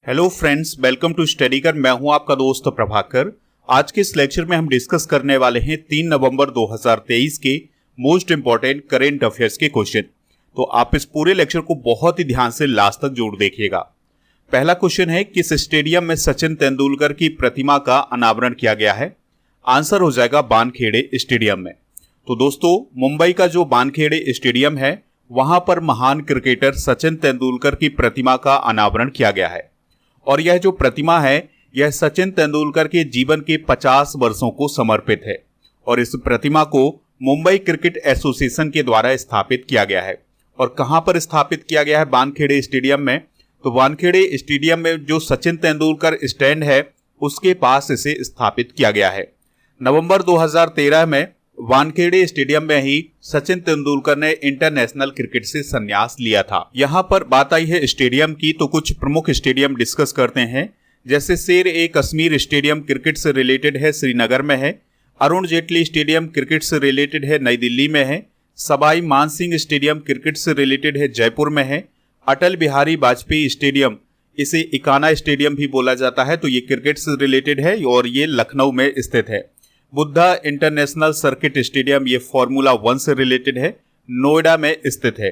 Hello friends, welcome to study कर। मैं हूं आपका दोस्त प्रभाकर। आज के इस लेक्चर में हम डिस्कस करने वाले हैं 3 नवंबर 2023 के मोस्ट इंपॉर्टेंट करेंट अफेयर्स के क्वेश्चन। तो आप इस पूरे लेक्चर को बहुत ही ध्यान से लास्ट तक जरूर देखिएगा। पहला क्वेश्चन है, किस स्टेडियम में सचिन तेंदुलकर की प्रतिमा का अनावरण किया गया है? आंसर हो जाएगा वानखेड़े स्टेडियम में। तो दोस्तों, मुंबई का जो वानखेड़े स्टेडियम है वहां पर महान क्रिकेटर सचिन तेंदुलकर की प्रतिमा का अनावरण किया गया है। और यह जो प्रतिमा है यह सचिन तेंदुलकर के जीवन के 50 वर्षों को समर्पित है और इस प्रतिमा को मुंबई क्रिकेट एसोसिएशन के द्वारा स्थापित किया गया है। और कहां पर स्थापित किया गया है? वानखेड़े स्टेडियम में। तो वानखेड़े स्टेडियम में जो सचिन तेंदुलकर स्टैंड है उसके पास इसे स्थापित किया गया है। नवंबर 2013 में वानखेड़े स्टेडियम में ही सचिन तेंदुलकर ने इंटरनेशनल क्रिकेट से संन्यास लिया था। यहाँ पर बात आई है स्टेडियम की, तो कुछ प्रमुख स्टेडियम डिस्कस करते हैं। जैसे शेर-ए-कश्मीर स्टेडियम क्रिकेट से रिलेटेड है, श्रीनगर में है। अरुण जेटली स्टेडियम क्रिकेट से रिलेटेड है, नई दिल्ली में है। सवाई मानसिंह स्टेडियम क्रिकेट से रिलेटेड है, जयपुर में है। अटल बिहारी वाजपेयी स्टेडियम, इसे इकाना स्टेडियम भी बोला जाता है, तो ये क्रिकेट से रिलेटेड है और ये लखनऊ में स्थित है। बुद्धा इंटरनेशनल सर्किट स्टेडियम, ये फॉर्मूला 1 से रिलेटेड है, नोएडा में स्थित है।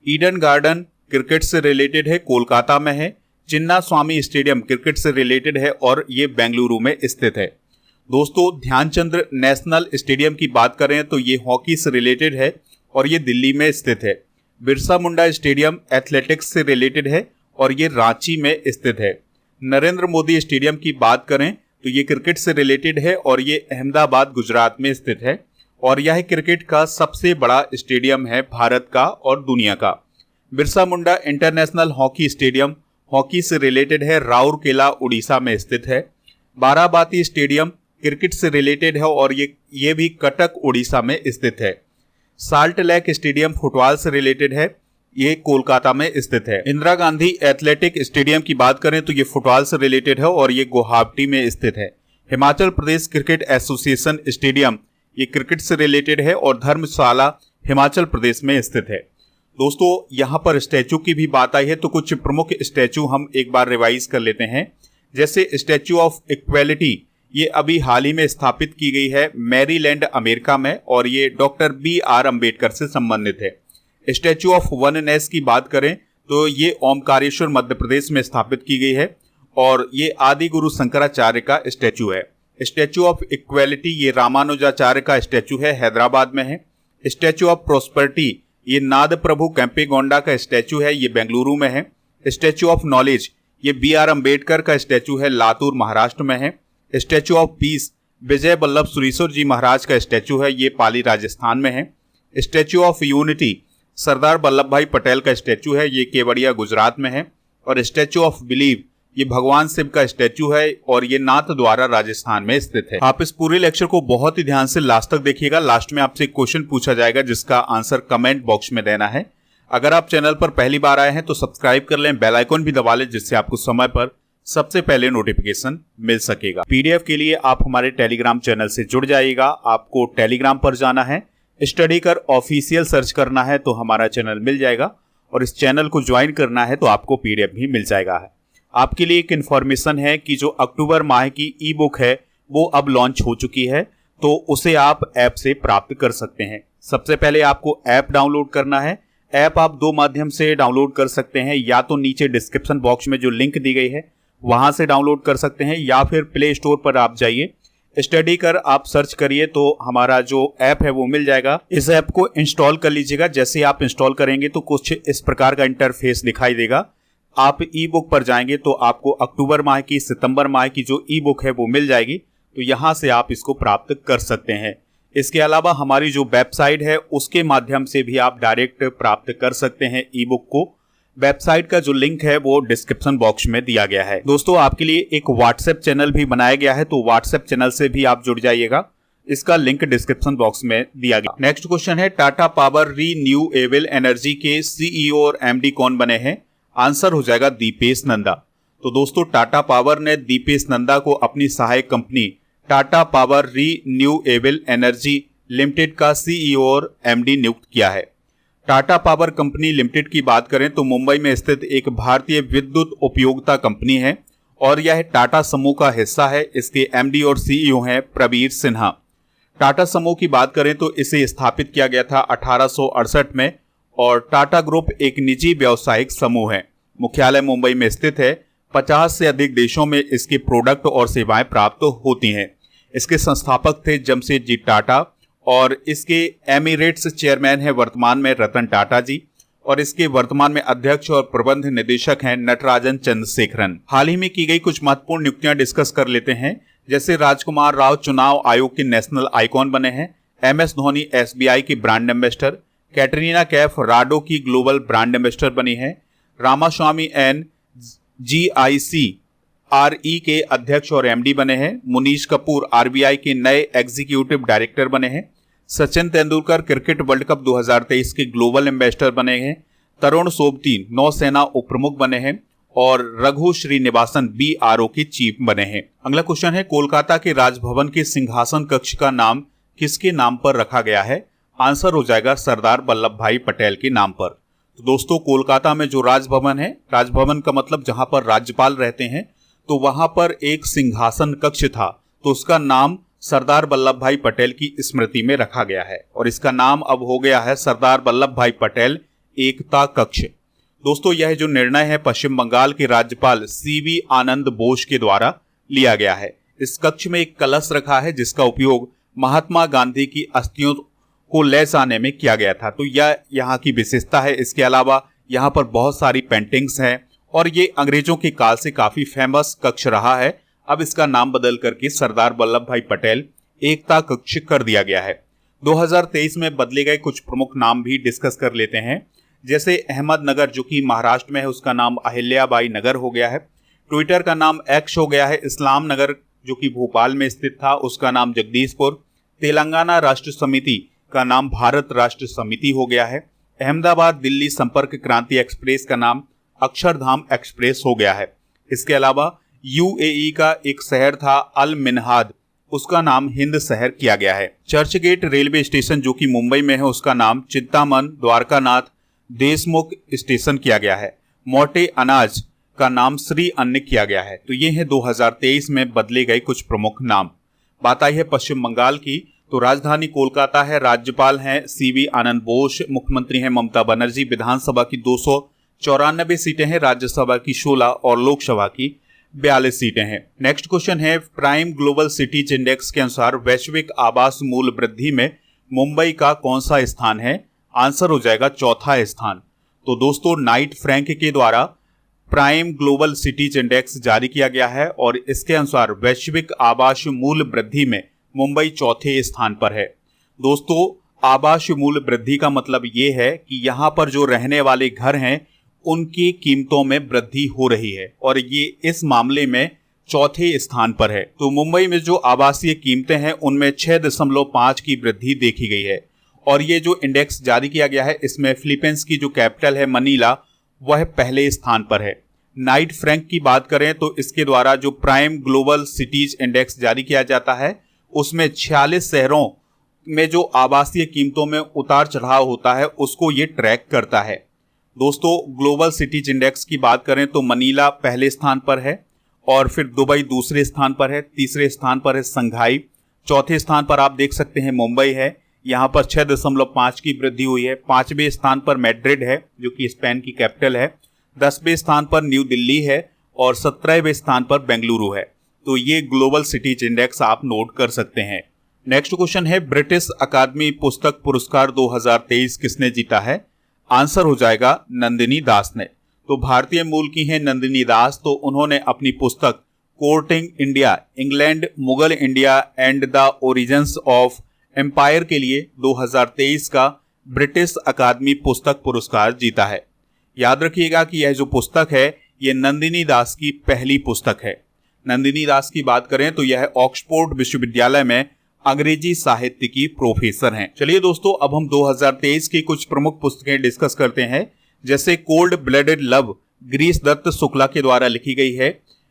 ईडन गार्डन क्रिकेट से रिलेटेड है, कोलकाता में है। चिन्ना स्वामी स्टेडियम क्रिकेट से रिलेटेड है और ये बेंगलुरु में स्थित है। दोस्तों, ध्यानचंद्र नेशनल स्टेडियम की बात करें तो ये हॉकी से रिलेटेड है और ये दिल्ली में स्थित है। बिरसा मुंडा स्टेडियम एथलेटिक्स से रिलेटेड है और ये रांची में स्थित है। नरेंद्र मोदी स्टेडियम की बात करें तो ये क्रिकेट से रिलेटेड है और ये अहमदाबाद गुजरात में स्थित है और यह क्रिकेट का सबसे बड़ा स्टेडियम है भारत का और दुनिया का। Birsa Munda international hockey stadium hockey से रिलेटेड है, राउरकेला उड़ीसा में स्थित है। बाराबाती स्टेडियम क्रिकेट से रिलेटेड है और ये भी कटक उड़ीसा में स्थित है। साल्ट लेक स्टेडियम फुटबॉल से रिलेटेड है, ये कोलकाता में स्थित है। इंदिरा गांधी एथलेटिक स्टेडियम की बात करें तो ये फुटबॉल से रिलेटेड है और ये गुवाहाटी में स्थित है। Himachal Pradesh cricket association stadium, ये क्रिकेट से रिलेटेड है और धर्मशाला हिमाचल प्रदेश में स्थित है। दोस्तों, यहाँ पर स्टैचू की भी बात आई है, तो कुछ प्रमुख स्टैचू हम एक बार रिवाइज कर लेते हैं। जैसे स्टैचू ऑफ इक्वेलिटी, ये अभी हाल ही में स्थापित की गई है मैरीलैंड अमेरिका में और ये डॉक्टर BR अम्बेडकर से संबंधित है। स्टैचू ऑफ वननेस की बात करें तो ये ओमकारेश्वर मध्य प्रदेश में स्थापित की गई है और ये आदि गुरु शंकराचार्य का स्टैचू है। स्टैचू ऑफ इक्वेलिटी, ये रामानुजाचार्य का स्टैचू है, हैदराबाद में है। स्टैचू ऑफ प्रोस्पेरिटी, ये नाद प्रभु केम्पेगौड़ा का स्टैचू है, ये बेंगलुरु में है। स्टैचू ऑफ नॉलेज, ये BR अम्बेडकर का स्टैचू है, लातूर महाराष्ट्र में है। Statue of peace, Vijay Vallabh Surishwar जी महाराज का स्टैचू है, ये पाली राजस्थान में है। Statue of unity, Sardar Vallabh भाई पटेल का स्टैचू है, ये केवड़िया गुजरात में है। और स्टैचू ऑफ बिलीव, ये भगवान शिव का स्टैचू है और ये नाथद्वारा राजस्थान में स्थित है। आप इस पूरे लेक्चर को बहुत ही ध्यान से लास्ट तक देखिएगा। लास्ट में आपसे एक क्वेश्चन पूछा जाएगा जिसका आंसर कमेंट बॉक्स में देना है। अगर आप चैनल पर पहली बार आए हैं तो सब्सक्राइब कर लें, बेल आइकन भी दबा लें जिससे आपको समय पर सबसे पहले नोटिफिकेशन मिल सकेगा। PDF के लिए आप हमारे टेलीग्राम चैनल से जुड़ जाइएगा। आपको टेलीग्राम पर जाना है, स्टडी कर ऑफिशियल सर्च करना है तो हमारा चैनल मिल जाएगा और इस चैनल को ज्वाइन करना है तो आपको PDF भी मिल जाएगा। आपके लिए एक इन्फॉर्मेशन है कि जो अक्टूबर माह की ई बुक है वो अब लॉन्च हो चुकी है, तो उसे आप ऐप से प्राप्त कर सकते हैं। सबसे पहले आपको ऐप डाउनलोड करना है। ऐप आप 2 माध्यम से डाउनलोड कर सकते हैं, या तो नीचे डिस्क्रिप्शन बॉक्स में जो लिंक दी गई है वहां से डाउनलोड कर सकते हैं, या फिर प्ले स्टोर पर आप जाइए, स्टडी कर आप सर्च करिए तो हमारा जो ऐप है वो मिल जाएगा। इस ऐप को इंस्टॉल कर लीजिएगा। जैसे आप इंस्टॉल करेंगे तो कुछ इस प्रकार का इंटरफेस दिखाई देगा। आप ई बुक पर जाएंगे तो आपको अक्टूबर माह की, सितंबर माह की जो ई बुक है वो मिल जाएगी, तो यहाँ से आप इसको प्राप्त कर सकते हैं। इसके अलावा हमारी जो वेबसाइट है उसके माध्यम से भी आप डायरेक्ट प्राप्त कर सकते हैं ई बुक को। वेबसाइट का जो लिंक है वो डिस्क्रिप्शन बॉक्स में दिया गया है। दोस्तों, आपके लिए एक व्हाट्सएप चैनल भी बनाया गया है, तो व्हाट्सएप चैनल से भी आप जुड़ जाइएगा। इसका लिंक डिस्क्रिप्शन बॉक्स में दिया गया। नेक्स्ट क्वेश्चन है, टाटा पावर रीन्यूएबल एनर्जी के CEO और MD कौन बने हैं? आंसर हो जाएगा दीपेश नंदा। तो दोस्तों, टाटा पावर ने दीपेश नंदा को अपनी सहायक company Tata power renewable energy limited का CEO और MD नियुक्त किया है। टाटा पावर कंपनी लिमिटेड की बात करें तो मुंबई में स्थित एक भारतीय विद्युत उपयोगिता कंपनी है और यह टाटा समूह का हिस्सा है। इसके एमडी और सीईओ हैं प्रवीर सिन्हा। टाटा समूह की बात करें तो इसे स्थापित किया गया था 1868 में और टाटा ग्रुप एक निजी व्यावसायिक समूह है। मुख्यालय मुंबई में स्थित है। 50 से अधिक देशों में इसके प्रोडक्ट और सेवाएं प्राप्त होती हैं। इसके संस्थापक थे जमशेदजी टाटा और इसके एमिरेट्स चेयरमैन है वर्तमान में रतन टाटा जी और इसके वर्तमान में अध्यक्ष और प्रबंध निदेशक हैं नटराजन चंद्रशेखरन। हाल ही में की गई कुछ महत्वपूर्ण नियुक्तियां डिस्कस कर लेते हैं। जैसे राजकुमार राव चुनाव आयोग के नेशनल आइकॉन बने हैं। एमएस धोनी एसबीआई की brand ambassador. Katrina Kaif Rado की ग्लोबल ब्रांड एम्बेसडर बनी है। रामास्वामी एन जीआईसी आरई के अध्यक्ष और एमडी बने हैं। मुनीश कपूर आरबीआई के नए एग्जीक्यूटिव डायरेक्टर बने हैं। Sachin Tendulkar cricket world cup 2023 के ग्लोबल एम्बेसडर बने हैं। तरुण सोबती नौसेना उपप्रमुख बने हैं और रघु श्रीनिवासन बीआरओ के चीफ बने हैं। अगला क्वेश्चन है, कोलकाता के राजभवन के सिंहासन कक्ष का नाम किसके नाम पर रखा गया है? आंसर हो जाएगा सरदार वल्लभ भाई पटेल के नाम पर। तो दोस्तों, कोलकाता में जो राजभवन है, राजभवन का मतलब जहां पर राज्यपाल रहते हैं, तो वहां पर एक सिंहासन कक्ष था, तो उसका नाम सरदार वल्लभ भाई पटेल की स्मृति में रखा गया है और इसका नाम अब हो गया है सरदार वल्लभ भाई पटेल एकता कक्ष। दोस्तों, यह जो निर्णय है पश्चिम बंगाल के राज्यपाल सीवी आनंद बोस के द्वारा लिया गया है। इस कक्ष में एक कलश रखा है जिसका उपयोग महात्मा गांधी की अस्थियों को ले जाने में किया गया था, तो यह यहाँ की विशेषता है। इसके अलावा यहाँ पर बहुत सारी पेंटिंग्स हैं और ये अंग्रेजों के काल से काफी फेमस कक्ष रहा है। अब इसका नाम बदल करके सरदार वल्लभ भाई पटेल एकता कक्ष कर दिया गया है। 2023 में बदले गए कुछ प्रमुख नाम भी डिस्कस कर लेते हैं। जैसे अहमदनगर जो कि महाराष्ट्र में है, उसका नाम अहिल्याबाई नगर हो गया है। ट्विटर का नाम एक्स हो गया है। इस्लाम नगर जो कि भोपाल में स्थित था, उसका नाम जगदीशपुर। तेलंगाना राष्ट्र समिति का नाम भारत राष्ट्र समिति हो गया है। अहमदाबाद दिल्ली संपर्क क्रांति एक्सप्रेस का नाम अक्षरधाम एक्सप्रेस हो गया है। इसके अलावा यूएई का एक शहर था अल मिनहाद, उसका नाम हिंद शहर किया गया है। चर्चगेट रेलवे स्टेशन जो कि मुंबई में है, उसका नाम चिंतामन द्वारकानाथ देशमुख स्टेशन किया गया है। मोटे अनाज का नाम श्री अन्न किया गया है। तो ये है 2023 में बदले गए कुछ प्रमुख नाम। बात आई है पश्चिम बंगाल की, तो राजधानी कोलकाता है, राज्यपाल हैं सीवी आनंद बोस, मुख्यमंत्री हैं ममता बनर्जी, विधानसभा की 294 सीटें हैं, राज्यसभा की 16 और लोकसभा की 42 सीटें हैं। नेक्स्ट क्वेश्चन है, प्राइम ग्लोबल सिटीज इंडेक्स के अनुसार वैश्विक आवास मूल्य वृद्धि में मुंबई का कौन सा स्थान है? आंसर हो जाएगा चौथा स्थान। तो दोस्तों, नाइट फ्रैंक के द्वारा प्राइम ग्लोबल सिटीज इंडेक्स जारी किया गया है और इसके अनुसार वैश्विक आवास मूल्य वृद्धि में मुंबई चौथे स्थान पर है। दोस्तों, आवास मूल्य वृद्धि का मतलब ये है कि यहाँ पर जो रहने वाले घर हैं उनकी कीमतों में वृद्धि हो रही है और ये इस मामले में चौथे स्थान पर है। तो मुंबई में जो आवासीय कीमतें हैं उनमें 6.5 की वृद्धि देखी गई है और ये जो इंडेक्स जारी किया गया है इसमें फिलीपींस की जो कैपिटल है मनीला, वह पहले स्थान पर है। नाइट फ्रैंक की बात करें तो इसके द्वारा जो प्राइम ग्लोबल सिटीज इंडेक्स जारी किया जाता है उसमें 46 शहरों में जो आवासीय कीमतों में उतार चढ़ाव होता है उसको ये ट्रैक करता है। दोस्तों, ग्लोबल सिटीज इंडेक्स की बात करें तो मनीला पहले स्थान पर है और फिर दुबई दूसरे स्थान पर है, तीसरे स्थान पर है संघाई, चौथे स्थान पर आप देख सकते हैं मुंबई है, यहाँ पर 6.5 की वृद्धि हुई है। 5वें स्थान पर मैड्रिड है जो कि स्पेन की कैपिटल है। 10वें स्थान पर न्यू दिल्ली है और 17वें स्थान पर बेंगलुरु है। तो ये ग्लोबल सिटीज इंडेक्स आप नोट कर सकते हैं। नेक्स्ट क्वेश्चन है, ब्रिटिश अकादमी पुस्तक पुरस्कार 2023 किसने जीता है? आंसर हो जाएगा नंदिनी दास ने। तो भारतीय मूल की हैं नंदिनी दास, तो उन्होंने अपनी पुस्तक courting India, England, Mughal India and the origins of empire के लिए 2023 का ब्रिटिश अकादमी पुस्तक पुरस्कार जीता है। याद रखिएगा कि यह जो पुस्तक है ये नंदिनी दास की पहली पुस्तक है। नंदिनी दास की बात करें तो यह ऑक्सफोर्ड विश्वविद्यालय में अंग्रेजी साहित्य की प्रोफेसर हैं। चलिए दोस्तों, अब हम 2023 की कुछ प्रमुख पुस्तकें डिस्कस करते हैं। जैसे cold blooded love Girish Dutt Shukla के द्वारा लिखी गई है।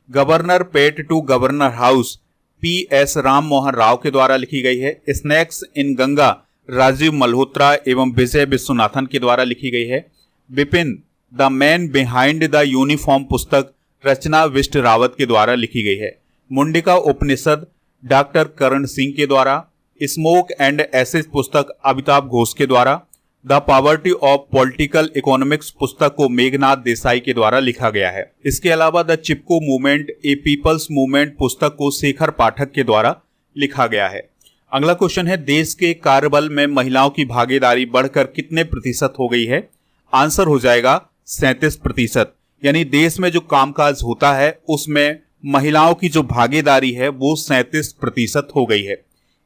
Governor pet to governor house PS Ram Mohan Rao के द्वारा लिखी गई है। स्नैक्स इन गंगा राजीव मल्होत्रा एवं विजय विश्वनाथन के द्वारा लिखी गई है। Vipin the man behind the uniform पुस्तक रचना विष्ट रावत के द्वारा लिखी गई है। मुंडिका उपनिषद डॉक्टर करण सिंह के द्वारा। स्मोक एंड एसेज पुस्तक अमिताभ घोष के द्वारा। The poverty of political economics पुस्तक को मेघनाथ देसाई के द्वारा लिखा गया है। इसके अलावा the Chipko movement A people's movement पुस्तक को शेखर पाठक के द्वारा लिखा गया है। अगला क्वेश्चन है, देश के कार्यबल में महिलाओं की भागीदारी बढ़कर कितने प्रतिशत हो गई है? आंसर हो जाएगा 37%। यानी देश में जो कामकाज होता है उसमें महिलाओं की जो भागीदारी है वो 37% हो गई है।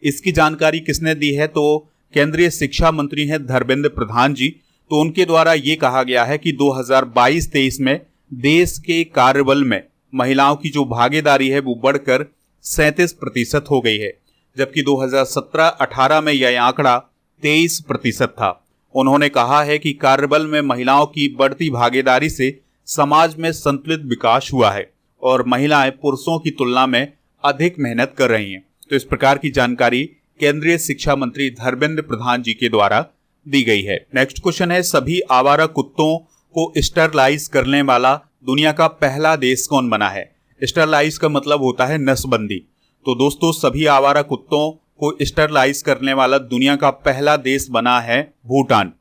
इसकी जानकारी किसने दी है? तो केंद्रीय शिक्षा मंत्री हैं धर्मेंद्र प्रधान जी। तो उनके द्वारा ये कहा गया है कि 2022-23 में देश के कार्यबल में महिलाओं की जो भागीदारी है वो बढ़कर 37% हो गई है, जबकि 2017-18 में यह आंकड़ा 23% था। उन्होंने कहा है कि कार्यबल में महिलाओं की बढ़ती भागीदारी से समाज में संतुलित विकास हुआ है और महिलाएं पुरुषों की तुलना में अधिक मेहनत कर रही हैं। तो इस प्रकार की जानकारी केंद्रीय शिक्षा मंत्री धर्मेंद्र प्रधान जी के द्वारा दी गई है। नेक्स्ट क्वेश्चन है, सभी आवारा कुत्तों को स्टरलाइज करने वाला दुनिया का पहला देश कौन बना है? स्टरलाइज का मतलब होता है नसबंदी। तो दोस्तों सभी आवारा कुत्तों को स्टरलाइज करने वाला दुनिया का पहला देश बना है भूटान।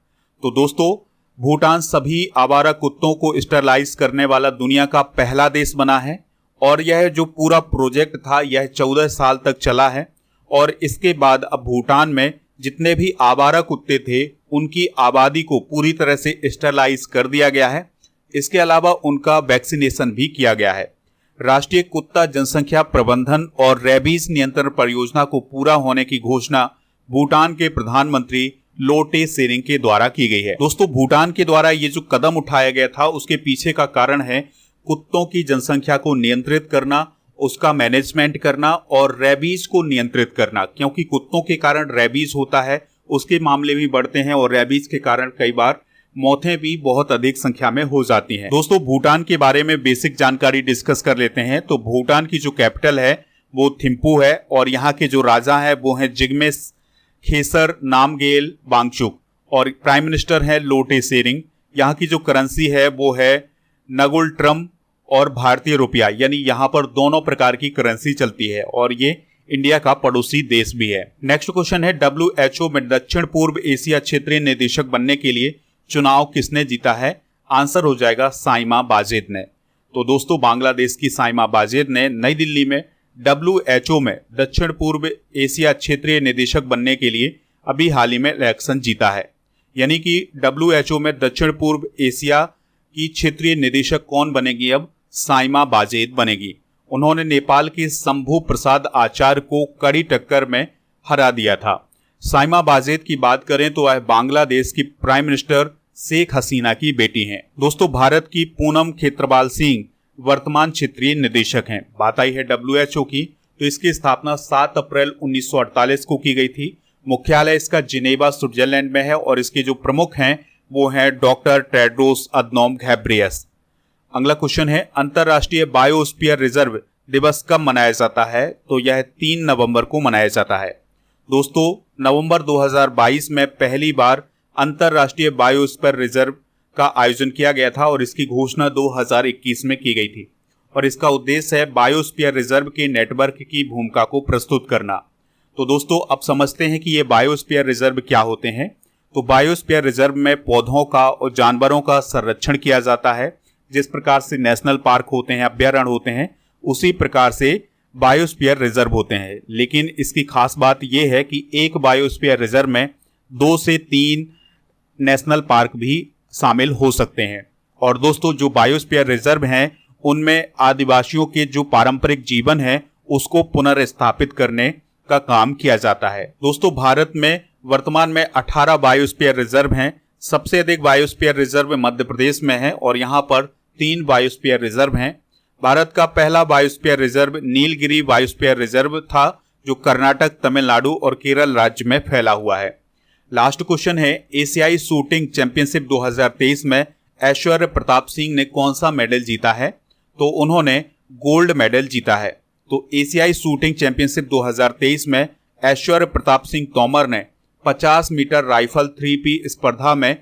तो दोस्तों भूटान सभी आवारा कुत्तों को स्टरलाइज करने वाला दुनिया का पहला देश बना है और यह जो पूरा प्रोजेक्ट था यह 14 साल तक चला है और इसके बाद अब भूटान में जितने भी आवारा कुत्ते थे उनकी आबादी को पूरी तरह से स्टरलाइज कर दिया गया है। इसके अलावा उनका वैक्सीनेशन भी किया गया है। राष्ट्रीय कुत्ता जनसंख्या प्रबंधन और रेबीज नियंत्रण परियोजना को पूरा होने की घोषणा भूटान के प्रधानमंत्री लोटे शेरिंग के द्वारा की गई है। दोस्तों भूटान के द्वारा ये जो कदम उठाया गया था उसके पीछे का कारण है कुत्तों की जनसंख्या को नियंत्रित करना, उसका मैनेजमेंट करना और रेबीज को नियंत्रित करना, क्योंकि कुत्तों के कारण रेबीज होता है, उसके मामले भी बढ़ते हैं और रेबीज के कारण कई बार मौतें भी बहुत अधिक संख्या में हो जाती हैं। दोस्तों भूटान के बारे में बेसिक जानकारी डिस्कस कर लेते हैं। तो भूटान की जो कैपिटल है वो थिम्पू है और यहाँ के जो राजा है वो है जिग्मे खेसर नामगेल वांगचुक और प्राइम मिनिस्टर है लोटे शेरिंग। यहाँ की जो करेंसी है वो है नगुल ट्रम और भारतीय रुपया, यानी यहाँ पर दोनों प्रकार की करेंसी चलती है और ये इंडिया का पड़ोसी देश भी है। नेक्स्ट क्वेश्चन है, WHO में दक्षिण पूर्व एशिया क्षेत्रीय निदेशक बनने के लिए चुनाव किसने जीता है? आंसर हो जाएगा साइमा वाजेद ने। तो दोस्तों बांग्लादेश की साइमा वाजेद ने नई दिल्ली में WHO में दक्षिण पूर्व एशिया क्षेत्रीय निदेशक बनने के लिए अभी हाल ही में इलेक्शन जीता है। यानी कि WHO में दक्षिण पूर्व एशिया की क्षेत्रीय निदेशक कौन बनेगी? अब साइमा वाजेद बनेगी। उन्होंने नेपाल के शंभू प्रसाद आचार्य को कड़ी टक्कर में हरा दिया था। साइमा वाजेद की बात करें तो वह बांग्लादेश की प्राइम मिनिस्टर शेख हसीना की बेटी हैं। दोस्तों भारत की पूनम खेत्रपाल सिंह वर्तमान क्षेत्रीय निदेशक हैं। बात आई है WHO की, तो इसकी स्थापना 7 अप्रैल 1948 को की गई थी। मुख्यालय इसका जिनेवा स्विट्जरलैंड में है और इसके जो प्रमुख हैं वो हैं डॉक्टर टेड्रोस अदनोम घेब्रेयस। अगला क्वेश्चन है, अंतरराष्ट्रीय बायोस्फीयर रिजर्व दिवस कब मनाया जाता है? तो यह 3 नवंबर को मनाया जाता है। दोस्तों नवंबर 2022 में पहली बार अंतरराष्ट्रीय बायोस्फीयर रिजर्व का आयोजन किया गया था और इसकी घोषणा 2021 में की गई थी और इसका उद्देश्य है बायोस्फीयर रिजर्व के नेटवर्क की भूमिका को प्रस्तुत करना। तो दोस्तों अब समझते हैं कि ये बायोस्फीयर रिजर्व क्या होते हैं। तो बायोस्फीयर रिजर्व में पौधों का और जानवरों का संरक्षण किया जाता है। जिस प्रकार से नेशनल पार्क होते हैं, अभ्यारण्य होते हैं, उसी प्रकार से बायोस्फीयर रिजर्व होते हैं। लेकिन इसकी खास बात यह है कि एक बायोस्फीयर रिजर्व में 2 से 3 नेशनल पार्क भी शामिल हो सकते हैं। और दोस्तों जो बायोस्फीयर रिजर्व हैं उनमें आदिवासियों के जो पारंपरिक जीवन है उसको पुनर्स्थापित करने का काम किया जाता है। दोस्तों भारत में वर्तमान में 18 बायोस्फीयर रिजर्व हैं। सबसे अधिक बायोस्फीयर रिजर्व मध्य प्रदेश में है और यहाँ पर 3 बायोस्फीयर रिजर्व हैं। भारत का पहला biosphere reserve Nilgiri biosphere reserve था जो कर्नाटक, तमिलनाडु और केरल राज्य में फैला हुआ है। लास्ट क्वेश्चन है, एशियाई शूटिंग चैंपियनशिप 2023 में ऐश्वर्य प्रताप सिंह ने कौन सा मेडल जीता है? तो उन्होंने गोल्ड मेडल जीता है। तो एशियाई शूटिंग चैंपियनशिप 2023 में ऐश्वर्य प्रताप सिंह तोमर ने 50 मीटर राइफल 3P स्पर्धा में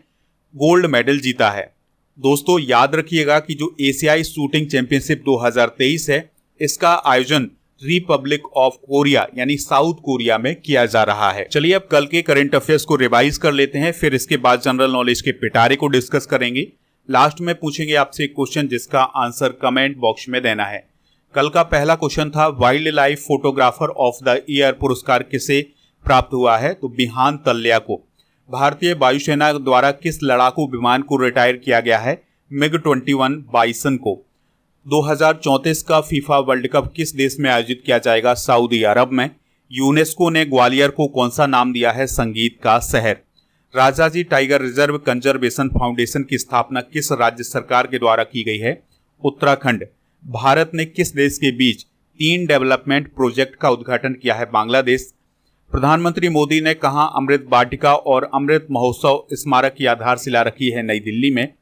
गोल्ड मेडल जीता है। दोस्तों याद रखिएगा कि जो एशियाई शूटिंग चैंपियनशिप 2023 है, इसका आयोजन रिपब्लिक ऑफ कोरिया यानी साउथ कोरिया में किया जा रहा है। चलिए अब कल के करंट अफेयर्स को रिवाइज कर लेते हैं, फिर इसके बाद जनरल नॉलेज के पिटारे को डिस्कस करेंगे। लास्ट में पूछेंगे आपसे एक क्वेश्चन जिसका आंसर कमेंट बॉक्स में देना है। कल का पहला क्वेश्चन था wild life photographer of the year पुरस्कार किसे प्राप्त हुआ है? तो बिहान तल्या को। भारतीय वायुसेना द्वारा किस लड़ाकू विमान को रिटायर किया गया है? MiG-21 बाइसन को। 2034 का फीफा वर्ल्ड कप किस देश में आयोजित किया जाएगा? सऊदी अरब में। यूनेस्को ने ग्वालियर को कौन सा नाम दिया है? संगीत का शहर। Rajaji tiger reserve conservation foundation की स्थापना किस राज्य सरकार के द्वारा की गई है? उत्तराखंड। भारत ने किस देश के बीच 3 डेवलपमेंट प्रोजेक्ट का उद्घाटन किया है? बांग्लादेश। प्रधानमंत्री मोदी ने कहां अमृत वाटिका और अमृत महोत्सव स्मारक की आधारशिला रखी है? नई दिल्ली में।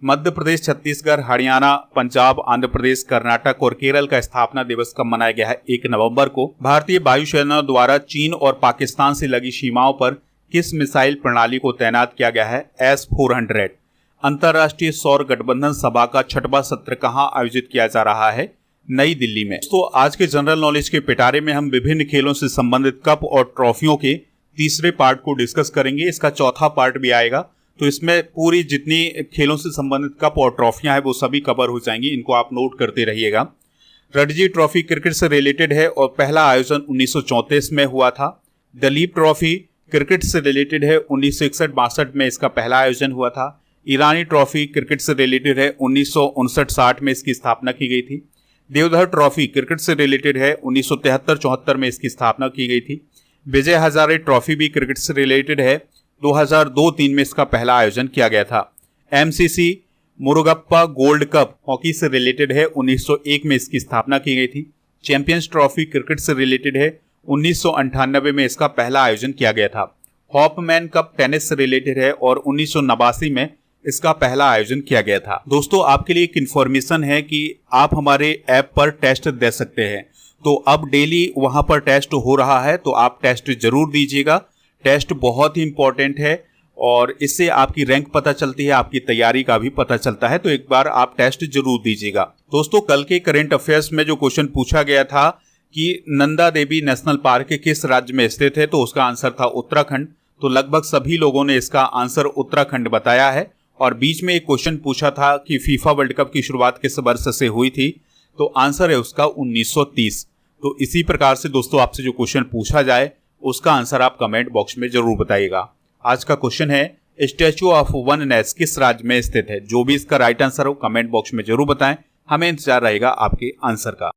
मध्य प्रदेश, छत्तीसगढ़, हरियाणा, पंजाब, आंध्र प्रदेश, कर्नाटक और केरल का स्थापना दिवस कब मनाया गया है? 1 नवंबर को। भारतीय वायुसेना द्वारा चीन और पाकिस्तान से लगी सीमाओं पर किस मिसाइल प्रणाली को तैनात किया गया है? S-400। अंतर्राष्ट्रीय सौर गठबंधन सभा का 6वां सत्र कहां आयोजित किया जा रहा है? नई दिल्ली में। तो आज के जनरल नॉलेज के पिटारे में हम विभिन्न खेलों से संबंधित कप और ट्रॉफियों के तीसरे पार्ट को डिस्कस करेंगे। इसका चौथा पार्ट भी आएगा, तो इसमें पूरी जितनी खेलों से संबंधित कप और ट्रॉफियां हैं वो सभी कवर हो जाएंगी। इनको आप नोट करते रहिएगा। रणजी ट्रॉफी क्रिकेट से रिलेटेड है और पहला आयोजन 1934 में हुआ था। दलीप ट्रॉफी क्रिकेट से रिलेटेड है, 1961-62 में इसका पहला आयोजन हुआ था। ईरानी ट्रॉफी क्रिकेट से रिलेटेड है, 1959-60 में इसकी स्थापना की गई थी। देवधर ट्रॉफी क्रिकेट से रिलेटेड है, 1973-74 में इसकी स्थापना की गई थी। विजय हजारे ट्रॉफी भी क्रिकेट से रिलेटेड है, 2002-03 में इसका पहला आयोजन किया गया था। MCC Murugappa gold cup hockey से रिलेटेड है, 1901 में इसकी स्थापना की गई थी। चैंपियंस ट्रॉफी क्रिकेट से रिलेटेड है, 1998 में इसका पहला आयोजन किया गया था। हॉपमैन कप टेनिस से रिलेटेड है और 1989 में इसका पहला आयोजन किया गया था। दोस्तों आपके लिए एक इन्फॉर्मेशन है कि आप हमारे ऐप पर टेस्ट दे सकते हैं, तो अब डेली वहां पर टेस्ट हो रहा है, तो आप टेस्ट जरूर दीजिएगा। टेस्ट बहुत ही इंपॉर्टेंट है और इससे आपकी रैंक पता चलती है, आपकी तैयारी का भी पता चलता है, तो एक बार आप टेस्ट जरूर दीजिएगा। दोस्तों कल के करंट अफेयर्स में जो क्वेश्चन पूछा गया था कि नंदा देवी नेशनल पार्क किस राज्य में स्थित है, तो उसका आंसर था उत्तराखंड। तो लगभग सभी लोगों ने इसका आंसर उत्तराखंड बताया है। और बीच में एक क्वेश्चन पूछा था कि फीफा वर्ल्ड कप की शुरुआत किस वर्ष से हुई थी, तो आंसर है उसका 1930। तो इसी प्रकार से दोस्तों आपसे जो क्वेश्चन पूछा जाए उसका आंसर आप कमेंट बॉक्स में जरूर बताइएगा। आज का क्वेश्चन है स्टैच्यू ऑफ वननेस किस राज्य में स्थित है? जो भी इसका राइट आंसर हो कमेंट बॉक्स में जरूर बताएं, हमें इंतजार रहेगा आपके आंसर का।